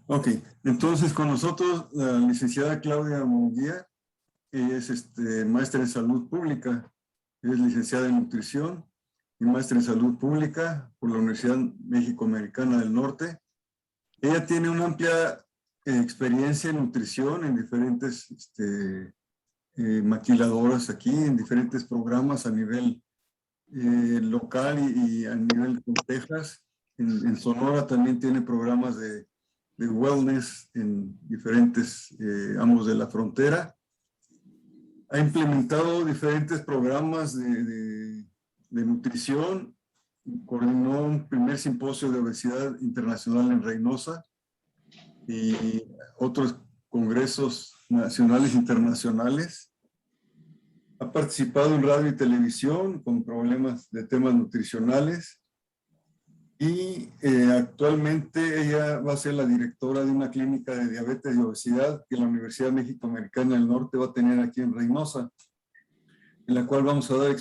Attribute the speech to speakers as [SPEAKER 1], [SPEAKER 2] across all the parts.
[SPEAKER 1] Ok, entonces con nosotros la licenciada Claudia Munguía, que es maestra en salud pública, es licenciada en nutrición y maestra en salud pública por la Universidad México-Americana del Norte. Ella tiene una amplia experiencia en nutrición en diferentes maquiladoras aquí, en diferentes programas a nivel local y a nivel con Texas. En Sonora también tiene programas de wellness en diferentes ambos de la frontera. Ha implementado diferentes programas de nutrición, coordinó un primer simposio de obesidad internacional en Reynosa y otros congresos nacionales e internacionales. Ha participado en radio y televisión con problemas de temas nutricionales y actualmente ella va a ser la directora de una clínica de diabetes y obesidad que la Universidad México-Americana del Norte va a tener aquí en Reynosa, en la cual vamos a dar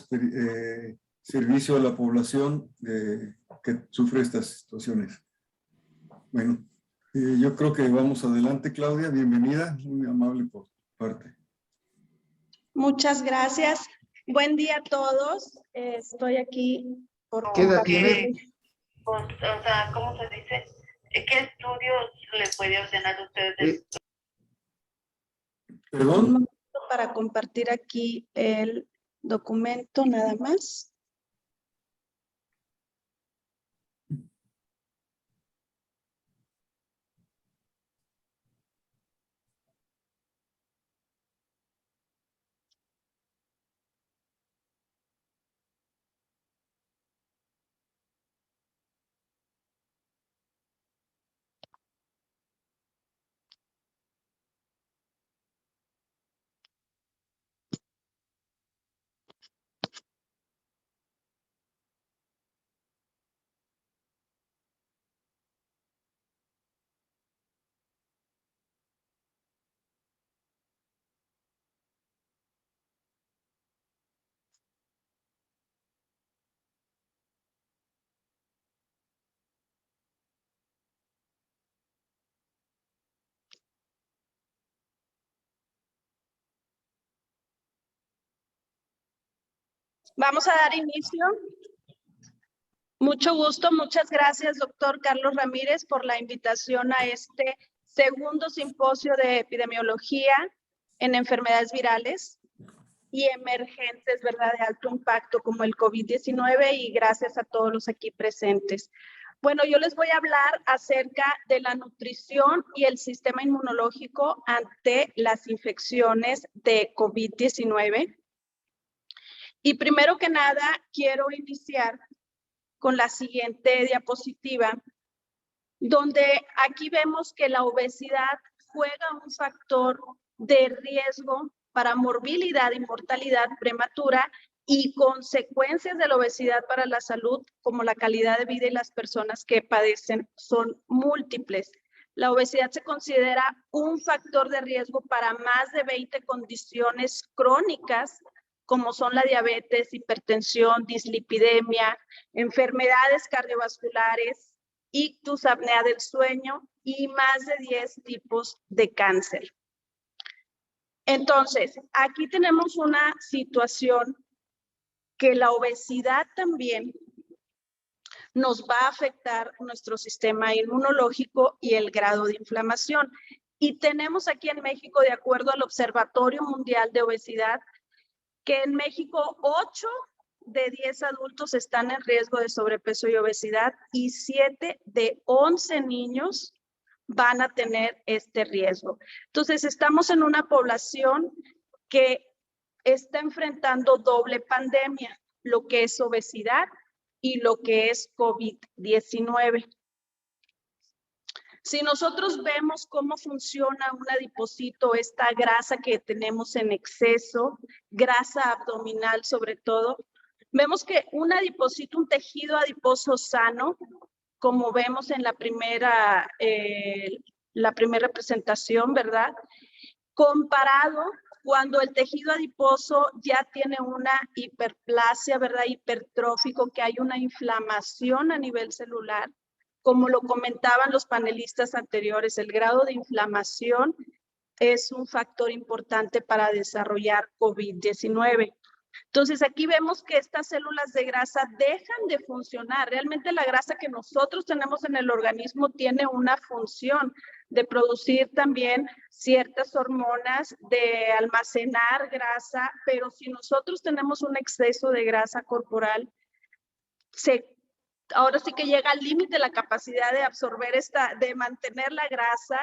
[SPEAKER 1] servicio a la población que sufre estas situaciones. Bueno, yo creo que vamos adelante, Claudia. Bienvenida, muy amable por tu parte.
[SPEAKER 2] Muchas gracias. Buen día a todos. Estoy aquí por...
[SPEAKER 3] ¿Qué edad tiene?
[SPEAKER 4] O sea, ¿cómo se dice? ¿Qué estudios le puede ordenar ustedes?
[SPEAKER 1] ¿Perdón?
[SPEAKER 2] Un momento para compartir aquí el documento nada más. Vamos a dar inicio. Mucho gusto, muchas gracias, doctor Carlos Ramírez, por la invitación a este segundo simposio de epidemiología en enfermedades virales y emergentes, ¿verdad?, de alto impacto como el COVID-19, y gracias a todos los aquí presentes. Bueno, yo les voy a hablar acerca de la nutrición y el sistema inmunológico ante las infecciones de COVID-19. Y primero que nada, quiero iniciar con la siguiente diapositiva, donde aquí vemos que la obesidad juega un factor de riesgo para morbilidad y mortalidad prematura y consecuencias de la obesidad para la salud, como la calidad de vida y las personas que padecen, son múltiples. La obesidad se considera un factor de riesgo para más de 20 condiciones crónicas, como son la diabetes, hipertensión, dislipidemia, enfermedades cardiovasculares, ictus, apnea del sueño y más de 10 tipos de cáncer. Entonces, aquí tenemos una situación que la obesidad también nos va a afectar nuestro sistema inmunológico y el grado de inflamación. Y tenemos aquí en México, de acuerdo al Observatorio Mundial de Obesidad, que en México 8 de 10 adultos están en riesgo de sobrepeso y obesidad y 7 de 11 niños van a tener este riesgo. Entonces, estamos en una población que está enfrentando doble pandemia, lo que es obesidad y lo que es COVID-19. Si nosotros vemos cómo funciona un adipocito, esta grasa que tenemos en exceso, grasa abdominal sobre todo, vemos que un adipocito, un tejido adiposo sano, como vemos en la primera representación, ¿verdad? Comparado cuando el tejido adiposo ya tiene una hiperplasia, ¿verdad? Hipertrófico, que hay una inflamación a nivel celular. como lo comentaban los panelistas anteriores, el grado de inflamación es un factor importante para desarrollar COVID-19. Entonces, aquí vemos que estas células de grasa dejan de funcionar. Realmente la grasa que nosotros tenemos en el organismo tiene una función de producir también ciertas hormonas, de almacenar grasa, pero si nosotros tenemos un exceso de grasa corporal, ahora sí que llega al límite la capacidad de absorber de mantener la grasa,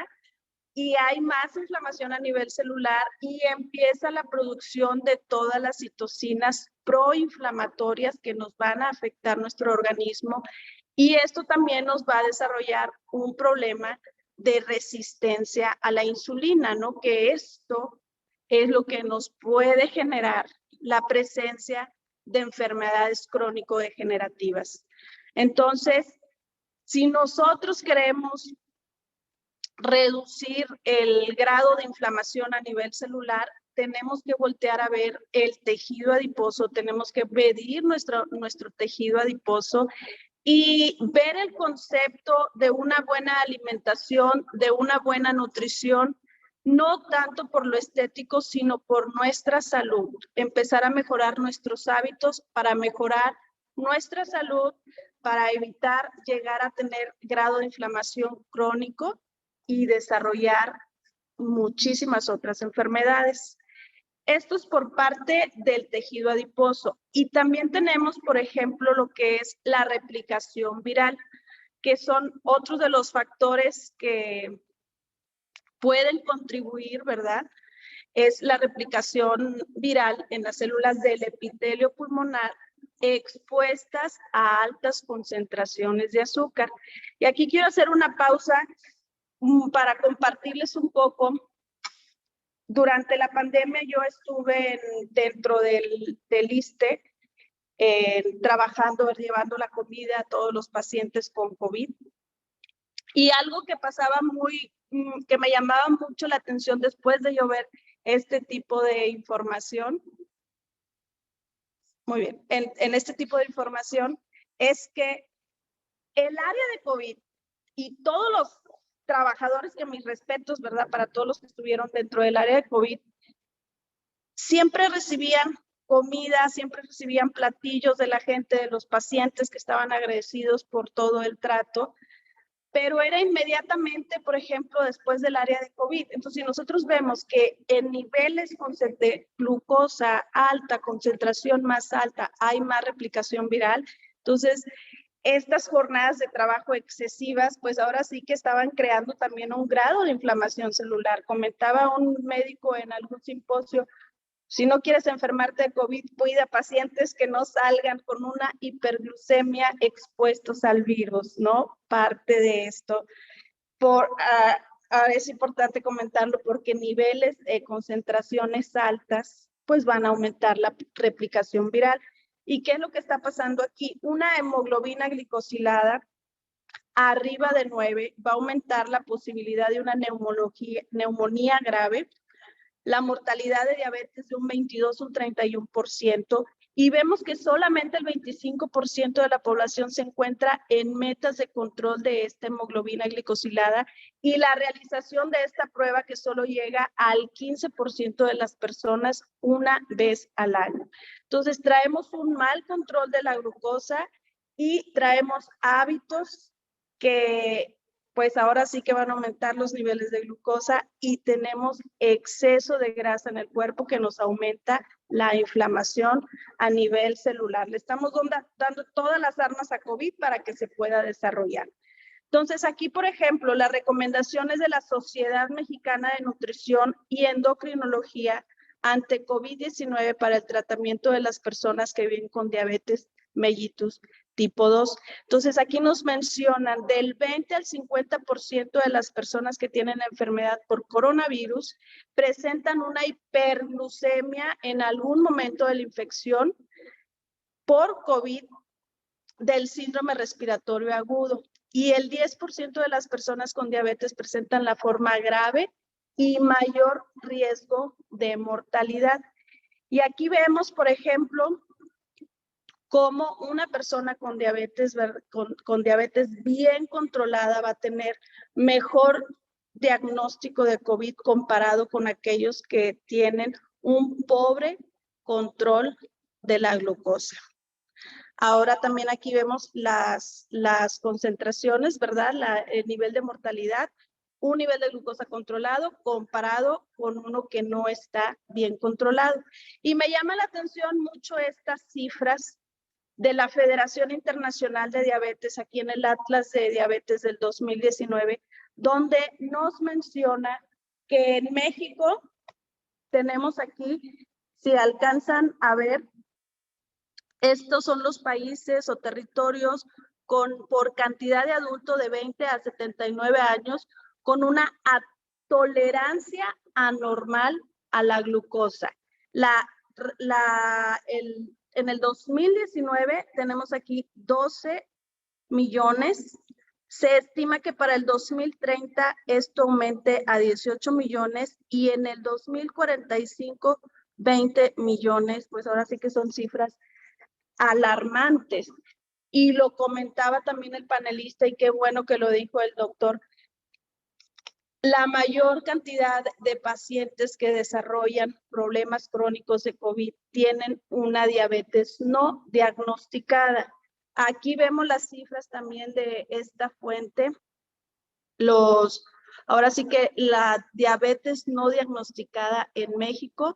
[SPEAKER 2] y hay más inflamación a nivel celular y empieza la producción de todas las citocinas proinflamatorias que nos van a afectar nuestro organismo, y esto también nos va a desarrollar un problema de resistencia a la insulina, ¿no? Que esto es lo que nos puede generar la presencia de enfermedades crónico-degenerativas. Entonces, si nosotros queremos reducir el grado de inflamación a nivel celular, tenemos que voltear a ver el tejido adiposo, tenemos que medir nuestro tejido adiposo y ver el concepto de una buena alimentación, de una buena nutrición, no tanto por lo estético, sino por nuestra salud. Empezar a mejorar nuestros hábitos para mejorar nuestra salud, para evitar llegar a tener grado de inflamación crónico y desarrollar muchísimas otras enfermedades. Esto es por parte del tejido adiposo. Y también tenemos, por ejemplo, lo que es la replicación viral, que son otros de los factores que pueden contribuir, ¿verdad? Es la replicación viral en las células del epitelio pulmonar expuestas a altas concentraciones de azúcar. Y aquí quiero hacer una pausa para compartirles un poco. Durante la pandemia yo estuve dentro del ISSSTE trabajando, llevando la comida a todos los pacientes con COVID. Y algo que pasaba que me llamaba mucho la atención después de yo ver este tipo de información, muy bien, en este tipo de información, es que el área de COVID y todos los trabajadores, que mis respetos, ¿verdad? Para todos los que estuvieron dentro del área de COVID, siempre recibían comida, siempre recibían platillos de la gente, de los pacientes que estaban agradecidos por todo el trato, pero era inmediatamente, por ejemplo, después del área de COVID. Entonces, si nosotros vemos que en niveles de glucosa alta, concentración más alta, hay más replicación viral, entonces estas jornadas de trabajo excesivas, pues ahora sí que estaban creando también un grado de inflamación celular. Comentaba un médico en algún simposio, si no quieres enfermarte de COVID, cuida pacientes que no salgan con una hiperglucemia expuestos al virus, ¿no? Parte de esto. Es importante comentarlo porque niveles de concentraciones altas, pues van a aumentar la replicación viral. ¿Y qué es lo que está pasando aquí? Una hemoglobina glicosilada arriba de 9 va a aumentar la posibilidad de una neumonía grave, la mortalidad de diabetes de un 22, un 31%, y vemos que solamente el 25% de la población se encuentra en metas de control de esta hemoglobina glicosilada, y la realización de esta prueba que solo llega al 15% de las personas una vez al año. Entonces traemos un mal control de la glucosa y traemos hábitos que pues ahora sí que van a aumentar los niveles de glucosa, y tenemos exceso de grasa en el cuerpo que nos aumenta la inflamación a nivel celular. Le estamos dando todas las armas a COVID para que se pueda desarrollar. Entonces, aquí, por ejemplo, las recomendaciones de la Sociedad Mexicana de Nutrición y Endocrinología ante COVID-19 para el tratamiento de las personas que viven con diabetes mellitus tipo 2. Entonces, aquí nos mencionan del 20 al 50% de las personas que tienen la enfermedad por coronavirus presentan una hiperglucemia en algún momento de la infección por COVID del síndrome respiratorio agudo, y el 10% de las personas con diabetes presentan la forma grave y mayor riesgo de mortalidad. Y aquí vemos, por ejemplo, cómo una persona con diabetes, con diabetes bien controlada va a tener mejor diagnóstico de COVID comparado con aquellos que tienen un pobre control de la glucosa. Ahora también aquí vemos las concentraciones, ¿verdad? El nivel de mortalidad, un nivel de glucosa controlado comparado con uno que no está bien controlado. Y me llama la atención mucho estas cifras de la Federación Internacional de Diabetes, aquí en el Atlas de Diabetes del 2019, donde nos menciona que en México tenemos aquí, si alcanzan a ver, estos son los países o territorios por cantidad de adultos de 20 a 79 años con una tolerancia anormal a la glucosa. En el 2019 tenemos aquí 12 millones. Se estima que para el 2030 esto aumente a 18 millones y en el 2045 20 millones. Pues ahora sí que son cifras alarmantes. Y lo comentaba también el panelista y qué bueno que lo dijo el doctor. La mayor cantidad de pacientes que desarrollan problemas crónicos de COVID tienen una diabetes no diagnosticada. Aquí vemos las cifras también de esta fuente. Ahora sí que la diabetes no diagnosticada en México,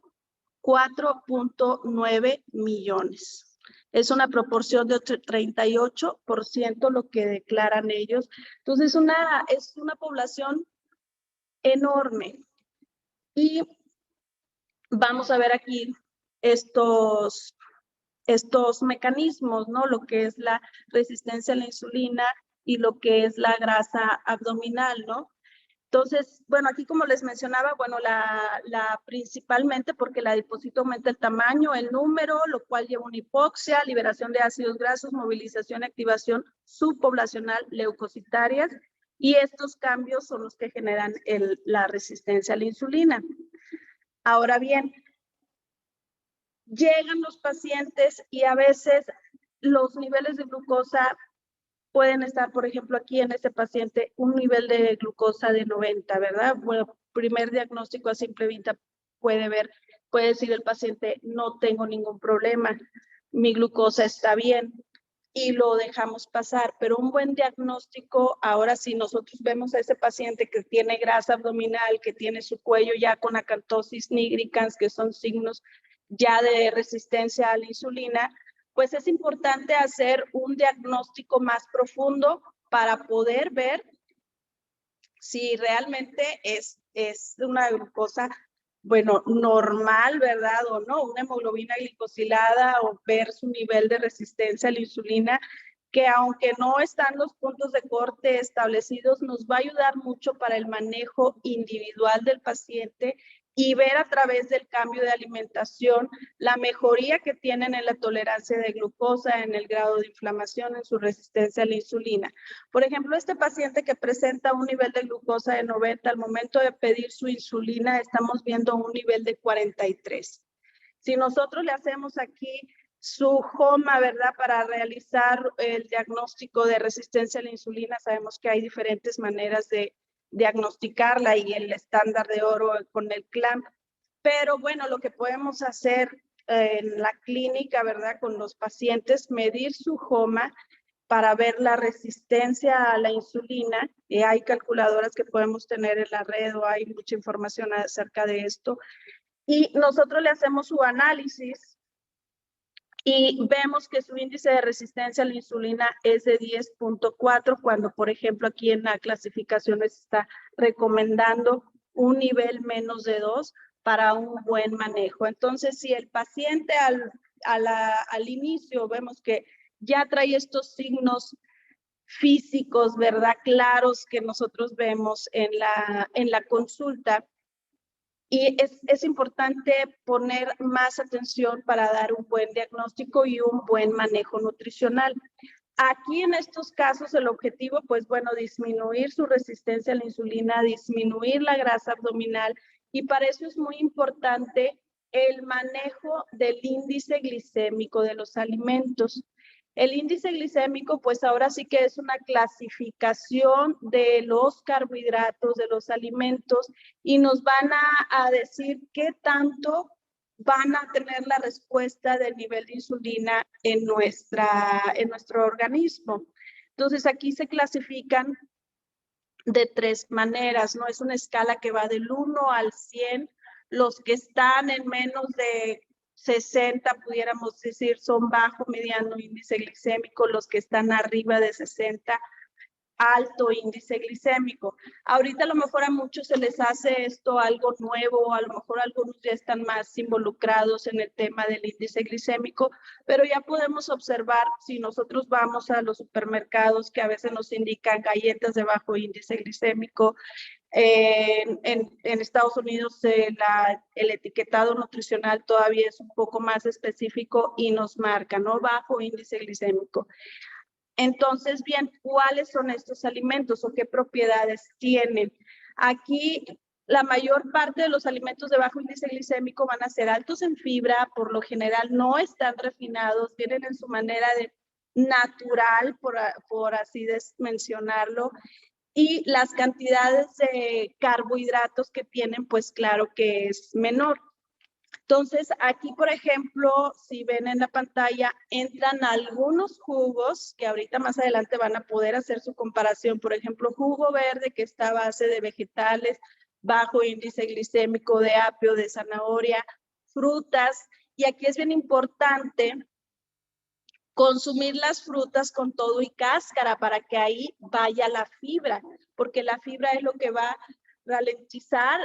[SPEAKER 2] 4.9 millones. Es una proporción de 38% lo que declaran ellos. Entonces, es una población enorme. Y vamos a ver aquí estos mecanismos, ¿no? Lo que es la resistencia a la insulina y lo que es la grasa abdominal, ¿no? Entonces, bueno, aquí como les mencionaba, bueno, principalmente porque el adipocito aumenta el tamaño, el número, lo cual lleva una hipoxia, liberación de ácidos grasos, movilización y activación subpoblacional leucocitarias, y estos cambios son los que generan la resistencia a la insulina. Ahora bien, llegan los pacientes y a veces los niveles de glucosa pueden estar, por ejemplo, aquí en este paciente, un nivel de glucosa de 90, ¿verdad? Bueno, primer diagnóstico a simple vista puede decir el paciente, no tengo ningún problema, mi glucosa está bien, y lo dejamos pasar. Pero un buen diagnóstico, ahora sí, nosotros vemos a ese paciente que tiene grasa abdominal, que tiene su cuello ya con acantosis nigricans, que son signos ya de resistencia a la insulina, pues es importante hacer un diagnóstico más profundo para poder ver si realmente es una glucosa, bueno, normal, ¿verdad? O no, una hemoglobina glicosilada, o ver su nivel de resistencia a la insulina, que aunque no están los puntos de corte establecidos, nos va a ayudar mucho para el manejo individual del paciente y ver a través del cambio de alimentación la mejoría que tienen en la tolerancia de glucosa, en el grado de inflamación, en su resistencia a la insulina. Por ejemplo, este paciente que presenta un nivel de glucosa de 90, al momento de pedir su insulina, estamos viendo un nivel de 43. Si nosotros le hacemos aquí su HOMA, ¿verdad? Para realizar el diagnóstico de resistencia a la insulina, sabemos que hay diferentes maneras de diagnosticarla y el estándar de oro con el CLAMP. Pero bueno, lo que podemos hacer en la clínica, ¿verdad? Con los pacientes, medir su HOMA para ver la resistencia a la insulina. Y hay calculadoras que podemos tener en la red o hay mucha información acerca de esto. Y nosotros le hacemos su análisis y vemos que su índice de resistencia a la insulina es de 10.4, cuando, por ejemplo, aquí en la clasificación se está recomendando un nivel menos de 2 para un buen manejo. Entonces, si el paciente al inicio vemos que ya trae estos signos físicos, ¿verdad? Claros que nosotros vemos en la consulta, y es importante poner más atención para dar un buen diagnóstico y un buen manejo nutricional. Aquí en estos casos el objetivo, pues bueno, disminuir su resistencia a la insulina, disminuir la grasa abdominal, y para eso es muy importante el manejo del índice glicémico de los alimentos. El índice glicémico, pues ahora sí que es una clasificación de los carbohidratos, de los alimentos, y nos van a decir qué tanto van a tener la respuesta del nivel de insulina en nuestro organismo. Entonces, aquí se clasifican de 3 maneras, ¿no? Es una escala que va del 1 al 100. Los que están en menos de 60, pudiéramos decir, son bajo, mediano índice glicémico. Los que están arriba de 60, alto índice glicémico. Ahorita a lo mejor a muchos se les hace esto algo nuevo, a lo mejor algunos ya están más involucrados en el tema del índice glicémico, pero ya podemos observar si nosotros vamos a los supermercados que a veces nos indican galletas de bajo índice glicémico. En Estados Unidos el etiquetado nutricional todavía es un poco más específico y nos marca, ¿no? Bajo índice glicémico. Entonces, bien, ¿cuáles son estos alimentos o qué propiedades tienen? Aquí, la mayor parte de los alimentos de bajo índice glicémico van a ser altos en fibra, por lo general no están refinados, vienen en su manera de natural, por así mencionarlo, y las cantidades de carbohidratos que tienen, pues claro que es menor. Entonces, aquí, por ejemplo, si ven en la pantalla, entran algunos jugos que ahorita más adelante van a poder hacer su comparación. Por ejemplo, jugo verde que está a base de vegetales, bajo índice glicémico, de apio, de zanahoria, frutas. Y aquí es bien importante consumir las frutas con todo y cáscara para que ahí vaya la fibra, porque la fibra es lo que va a ralentizar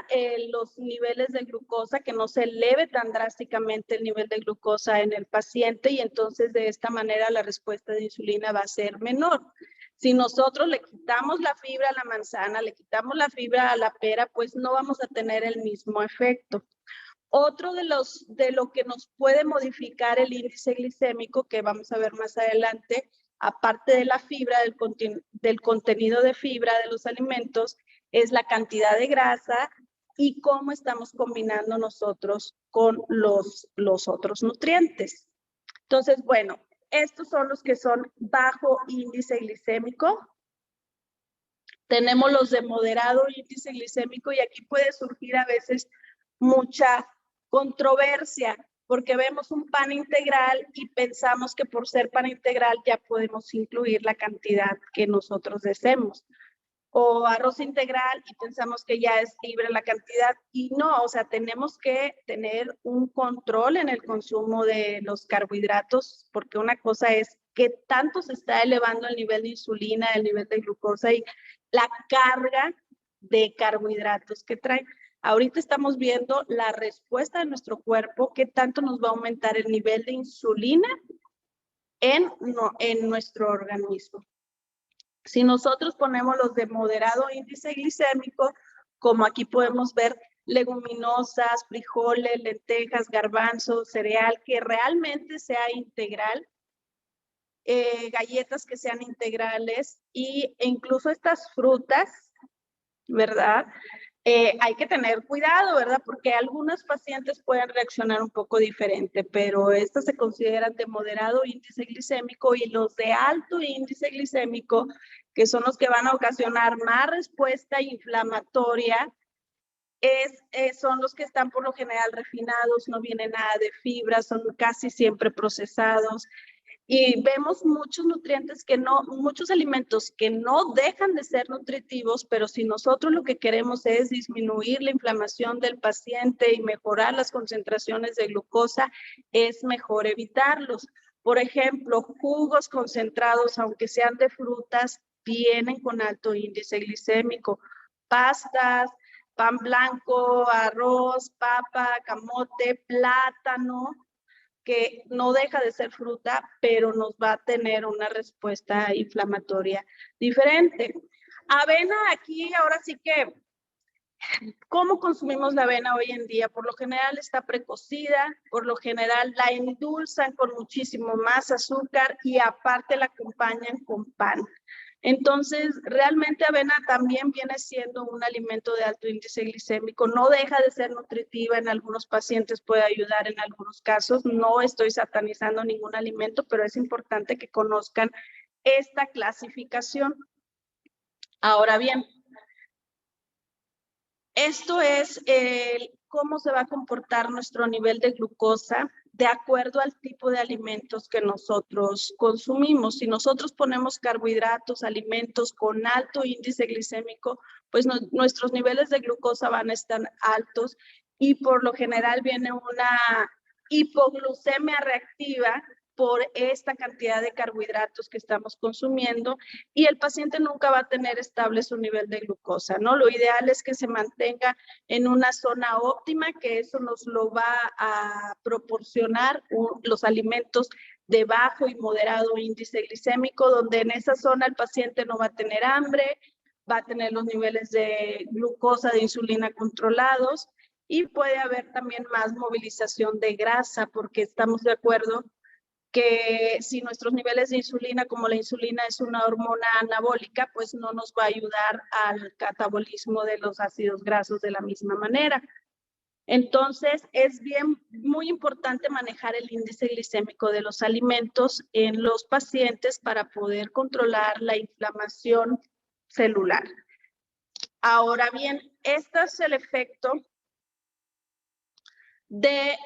[SPEAKER 2] los niveles de glucosa, que no se eleve tan drásticamente el nivel de glucosa en el paciente, y entonces de esta manera la respuesta de insulina va a ser menor. Si nosotros le quitamos la fibra a la manzana, le quitamos la fibra a la pera, pues no vamos a tener el mismo efecto. Otro de lo que nos puede modificar el índice glicémico, que vamos a ver más adelante, aparte de la fibra, del contenido de fibra de los alimentos, es la cantidad de grasa y cómo estamos combinando nosotros con los otros nutrientes. Entonces, bueno, estos son los que son bajo índice glicémico. Tenemos los de moderado índice glicémico, y aquí puede surgir a veces mucha controversia, porque vemos un pan integral y pensamos que por ser pan integral ya podemos incluir la cantidad que nosotros deseemos. O arroz integral y pensamos que ya es libre la cantidad, y no, o sea, tenemos que tener un control en el consumo de los carbohidratos, porque una cosa es qué tanto se está elevando el nivel de insulina, el nivel de glucosa y la carga de carbohidratos que trae. Ahorita estamos viendo la respuesta de nuestro cuerpo, qué tanto nos va a aumentar el nivel de insulina en nuestro organismo. Si nosotros ponemos los de moderado índice glicémico, como aquí podemos ver, leguminosas, frijoles, lentejas, garbanzos, cereal, que realmente sea integral, galletas que sean integrales, e incluso estas frutas, ¿verdad? Hay que tener cuidado, ¿verdad? Porque algunos pacientes pueden reaccionar un poco diferente, pero estas se consideran de moderado índice glicémico, y los de alto índice glicémico, que son los que van a ocasionar más respuesta inflamatoria, son los que están por lo general refinados, no viene nada de fibra, son casi siempre procesados. Y vemos muchos nutrientes muchos alimentos que no dejan de ser nutritivos, pero si nosotros lo que queremos es disminuir la inflamación del paciente y mejorar las concentraciones de glucosa, es mejor evitarlos. Por ejemplo, jugos concentrados, aunque sean de frutas, vienen con alto índice glicémico. Pastas, pan blanco, arroz, papa, camote, plátano, que no deja de ser fruta, pero nos va a tener una respuesta inflamatoria diferente. Avena, aquí ahora sí que, ¿cómo consumimos la avena hoy en día? Por lo general está precocida, por lo general la endulzan con muchísimo más azúcar y aparte la acompañan con pan. Entonces, realmente avena también viene siendo un alimento de alto índice glicémico, no deja de ser nutritiva, en algunos pacientes puede ayudar en algunos casos, no estoy satanizando ningún alimento, pero es importante que conozcan esta clasificación. Ahora bien, esto es cómo se va a comportar nuestro nivel de glucosa de acuerdo al tipo de alimentos que nosotros consumimos. Si nosotros ponemos carbohidratos, alimentos con alto índice glicémico, pues nuestros niveles de glucosa van a estar altos y por lo general viene una hipoglucemia reactiva por esta cantidad de carbohidratos que estamos consumiendo y el paciente nunca va a tener estable su nivel de glucosa, ¿no? Lo ideal es que se mantenga en una zona óptima, que eso nos lo va a proporcionar los alimentos de bajo y moderado índice glicémico, donde en esa zona el paciente no va a tener hambre, va a tener los niveles de glucosa, de insulina controlados y puede haber también más movilización de grasa, porque estamos de acuerdo que si nuestros niveles de insulina, como la insulina es una hormona anabólica, pues no nos va a ayudar al catabolismo de los ácidos grasos de la misma manera. Entonces, es muy importante manejar el índice glicémico de los alimentos en los pacientes para poder controlar la inflamación celular. Ahora bien, este es el efecto de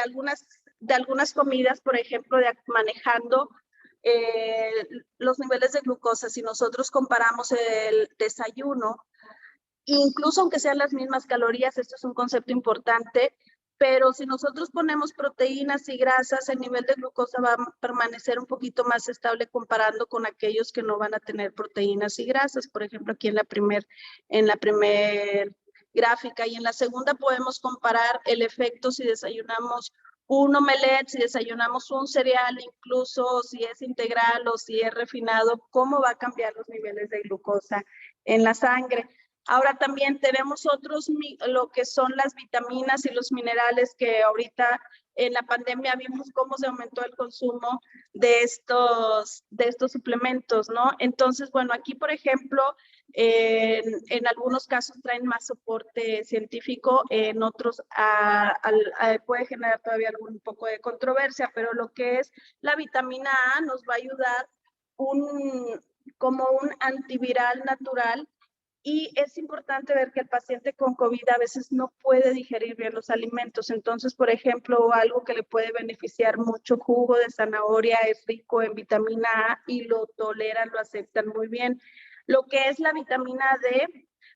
[SPEAKER 2] algunas comidas, por ejemplo, manejando los niveles de glucosa. Si nosotros comparamos el desayuno, incluso aunque sean las mismas calorías, esto es un concepto importante, pero si nosotros ponemos proteínas y grasas, el nivel de glucosa va a permanecer un poquito más estable comparando con aquellos que no van a tener proteínas y grasas. Por ejemplo, aquí en la primer gráfica, y en la segunda podemos comparar el efecto si desayunamos un omelette, si desayunamos un cereal, incluso si es integral o si es refinado, cómo va a cambiar los niveles de glucosa en la sangre. Ahora también tenemos lo que son las vitaminas y los minerales, que ahorita en la pandemia vimos cómo se aumentó el consumo de estos suplementos, ¿no? Entonces, bueno, aquí, por ejemplo, en algunos casos traen más soporte científico, en otros puede generar todavía un poco de controversia, pero lo que es la vitamina A nos va a ayudar como un antiviral natural. Y es importante ver que el paciente con COVID a veces no puede digerir bien los alimentos. Entonces, por ejemplo, algo que le puede beneficiar mucho, jugo de zanahoria es rico en vitamina A y lo toleran, lo aceptan muy bien. Lo que es la vitamina D,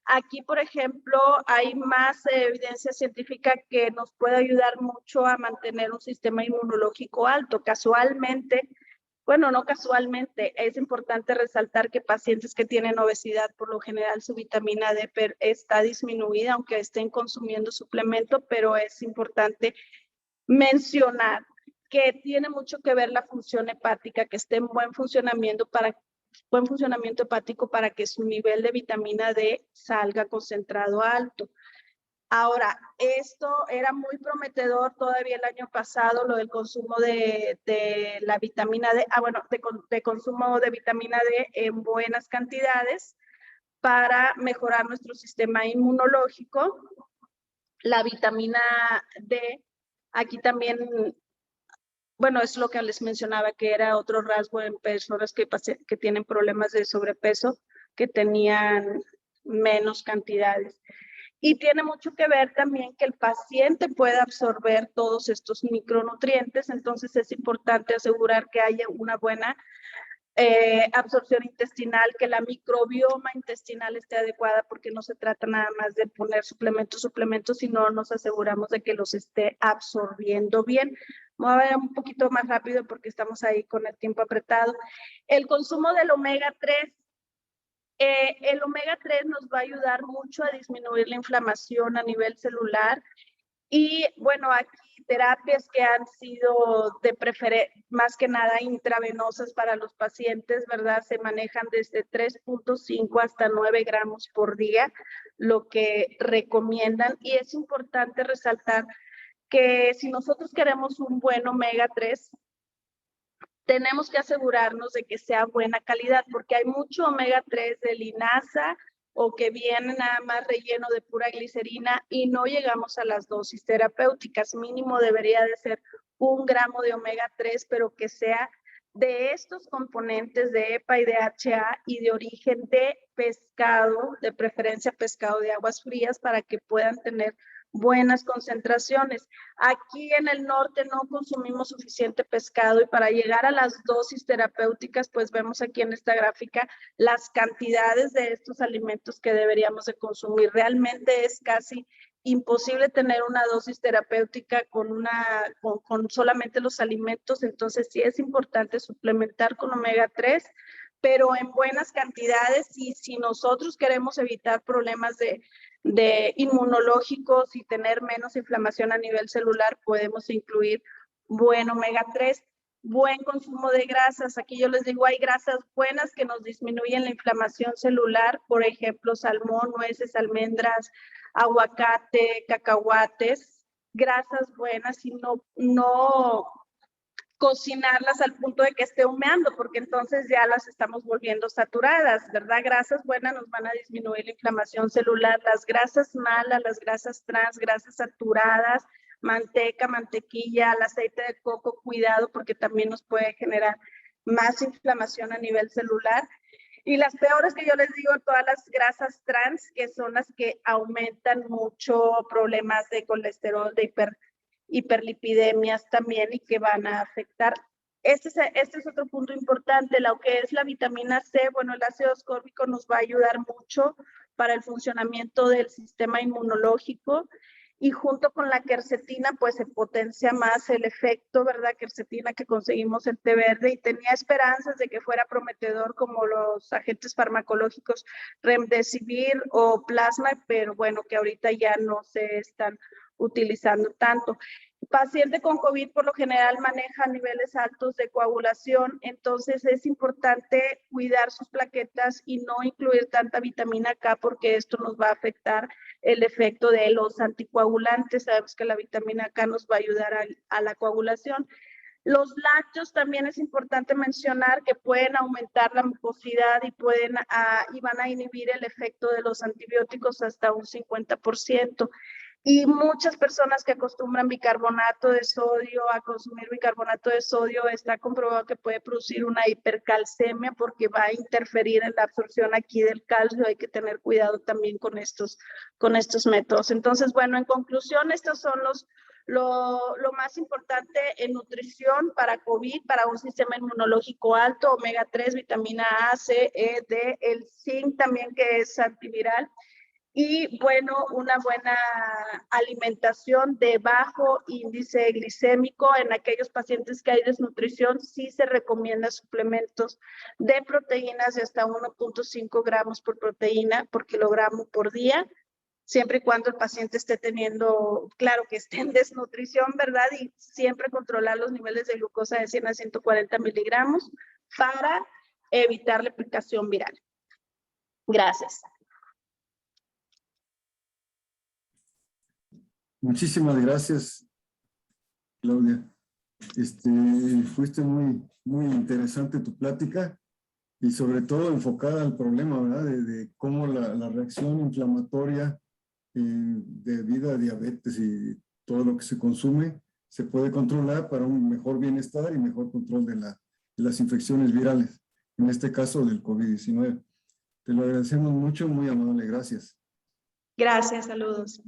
[SPEAKER 2] aquí, por ejemplo, hay más evidencia científica que nos puede ayudar mucho a mantener un sistema inmunológico alto. Casualmente, bueno, no casualmente, es importante resaltar que pacientes que tienen obesidad, por lo general su vitamina D está disminuida, aunque estén consumiendo suplemento, pero es importante mencionar que tiene mucho que ver la función hepática, que esté en buen funcionamiento hepático para que su nivel de vitamina D salga concentrado alto. Ahora, esto era muy prometedor todavía el año pasado, lo del consumo de la vitamina D, de consumo de vitamina D en buenas cantidades para mejorar nuestro sistema inmunológico. La vitamina D, aquí también, bueno, es lo que les mencionaba, que era otro rasgo en personas que tienen problemas de sobrepeso, que tenían menos cantidades. Y tiene mucho que ver también que el paciente pueda absorber todos estos micronutrientes, entonces es importante asegurar que haya una buena absorción intestinal, que la microbioma intestinal esté adecuada, porque no se trata nada más de poner suplementos, sino nos aseguramos de que los esté absorbiendo bien. Voy a ver un poquito más rápido porque estamos ahí con el tiempo apretado. El consumo del omega 3. El omega 3 nos va a ayudar mucho a disminuir la inflamación a nivel celular y bueno, aquí terapias que han sido de preferencia, más que nada intravenosas para los pacientes, ¿verdad? Se manejan desde 3.5 hasta 9 gramos por día, lo que recomiendan, y es importante resaltar que si nosotros queremos un buen omega 3, tenemos que asegurarnos de que sea buena calidad, porque hay mucho omega 3 de linaza o que viene nada más relleno de pura glicerina y no llegamos a las dosis terapéuticas. Mínimo debería de ser 1 gramo de omega 3, pero que sea de estos componentes de EPA y de DHA y de origen de pescado, de preferencia pescado de aguas frías, para que puedan tener buenas concentraciones. Aquí en el norte no consumimos suficiente pescado y para llegar a las dosis terapéuticas, pues vemos aquí en esta gráfica las cantidades de estos alimentos que deberíamos de consumir. Realmente es casi imposible tener una dosis terapéutica con solamente los alimentos, entonces sí es importante suplementar con omega 3, pero en buenas cantidades, y si nosotros queremos evitar problemas de inmunológicos y tener menos inflamación a nivel celular, podemos incluir buen omega 3, buen consumo de grasas. Aquí yo les digo, hay grasas buenas que nos disminuyen la inflamación celular, por ejemplo, salmón, nueces, almendras, aguacate, cacahuates, grasas buenas y no cocinarlas al punto de que esté humeando, porque entonces ya las estamos volviendo saturadas, ¿verdad? Grasas buenas nos van a disminuir la inflamación celular, las grasas malas, las grasas trans, grasas saturadas, manteca, mantequilla, el aceite de coco, cuidado porque también nos puede generar más inflamación a nivel celular. Y las peores que yo les digo, todas las grasas trans, que son las que aumentan mucho problemas de colesterol, de hiperlipidemias también y que van a afectar. Este es otro punto importante, lo que es la vitamina C. Bueno, el ácido ascórbico nos va a ayudar mucho para el funcionamiento del sistema inmunológico y junto con la quercetina pues se potencia más el efecto, ¿verdad? Quercetina que conseguimos en té verde y tenía esperanzas de que fuera prometedor como los agentes farmacológicos Remdesivir o Plasma, pero bueno, que ahorita ya no se están utilizando tanto. El paciente con COVID por lo general maneja niveles altos de coagulación, entonces es importante cuidar sus plaquetas y no incluir tanta vitamina K porque esto nos va a afectar el efecto de los anticoagulantes. Sabemos que la vitamina K nos va a ayudar a la coagulación. Los lácteos también es importante mencionar que pueden aumentar la mucosidad y van a inhibir el efecto de los antibióticos hasta un 50%. Y muchas personas que acostumbran bicarbonato de sodio, a consumir bicarbonato de sodio, está comprobado que puede producir una hipercalcemia porque va a interferir en la absorción aquí del calcio. Hay que tener cuidado también con estos métodos. Entonces, bueno, en conclusión, estos son lo más importante en nutrición para COVID, para un sistema inmunológico alto: omega 3, vitamina A, C, E, D, el zinc también, que es antiviral. Y bueno, una buena alimentación de bajo índice glicémico. En aquellos pacientes que hay desnutrición, sí se recomienda suplementos de proteínas de hasta 1.5 gramos por proteína por kilogramo por día, siempre y cuando el paciente esté teniendo, claro, que esté en desnutrición, ¿verdad? Y siempre controlar los niveles de glucosa de 100 a 140 miligramos para evitar la aplicación viral. Gracias.
[SPEAKER 1] Muchísimas gracias, Claudia. Fuiste muy interesante tu plática y sobre todo enfocada al problema, ¿verdad? De cómo la reacción inflamatoria debido a diabetes y todo lo que se consume se puede controlar para un mejor bienestar y mejor control de las infecciones virales, en este caso del COVID-19. Te lo agradecemos mucho, muy amable, gracias.
[SPEAKER 2] Gracias, saludos.